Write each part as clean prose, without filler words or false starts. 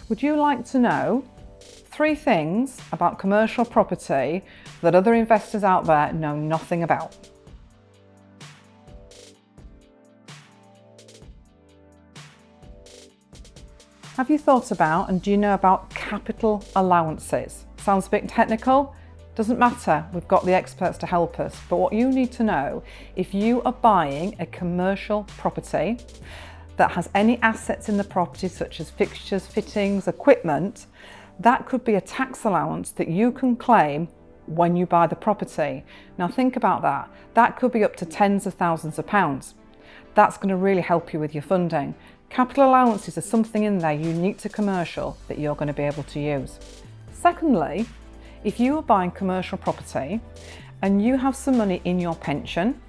Would you like to know 3 things about commercial property that other investors out there know nothing about? Have you thought about and do you know about capital allowances? Sounds a bit technical? Doesn't matter, we've got the experts to help us. But what you need to know, if you are buying a commercial property that has any assets in the property such as fixtures, fittings, equipment, that could be a tax allowance that you can claim when you buy the property. Now think about that. That could be up to tens of thousands of pounds. That's going to really help you with your funding. Capital allowances are something in there unique to commercial that you're going to be able to use. Secondly, if you are buying commercial property and you have some money in your pension,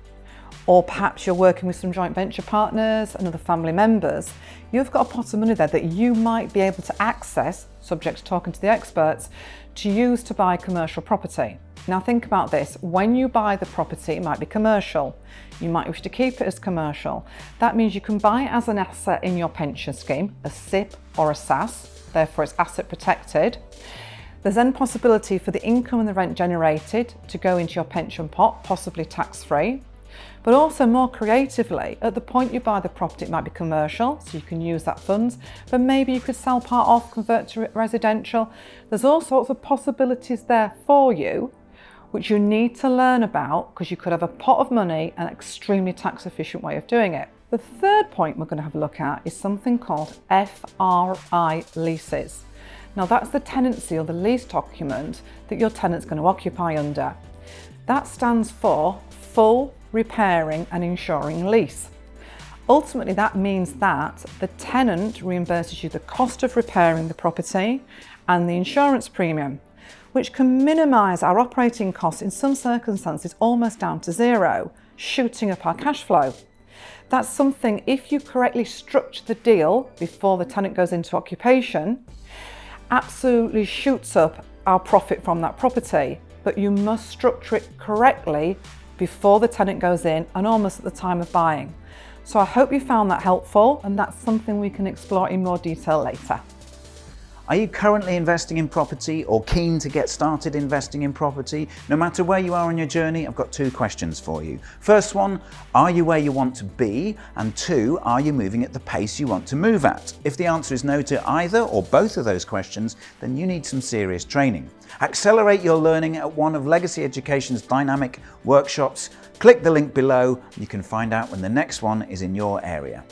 or perhaps you're working with some joint venture partners and other family members, you've got a pot of money there that you might be able to access, subject to talking to the experts, to use to buy commercial property. Now think about this, when you buy the property, it might be commercial. You might wish to keep it as commercial. That means you can buy it as an asset in your pension scheme, a SIP or a SAS, therefore it's asset protected. There's then possibility for the income and the rent generated to go into your pension pot, possibly tax-free. But also more creatively, at the point you buy the property, it might be commercial, so you can use that funds, but maybe you could sell part off, convert to residential. There's all sorts of possibilities there for you, which you need to learn about because you could have a pot of money and an extremely tax efficient way of doing it. The third point we're going to have a look at is something called FRI leases. Now that's the tenancy or the lease document that your tenant's going to occupy under. That stands for full repairing and insuring lease. Ultimately, that means that the tenant reimburses you the cost of repairing the property and the insurance premium, which can minimise our operating costs in some circumstances almost down to zero, shooting up our cash flow. That's something, if you correctly structure the deal before the tenant goes into occupation, absolutely shoots up our profit from that property. But you must structure it correctly before the tenant goes in and almost at the time of buying. So I hope you found that helpful, and that's something we can explore in more detail later. Are you currently investing in property or keen to get started investing in property? No matter where you are on your journey, I've got 2 questions for you. First one, are you where you want to be? And 2, are you moving at the pace you want to move at? If the answer is no to either or both of those questions, then you need some serious training. Accelerate your learning at one of Legacy Education's dynamic workshops. Click the link below and you can find out when the next one is in your area.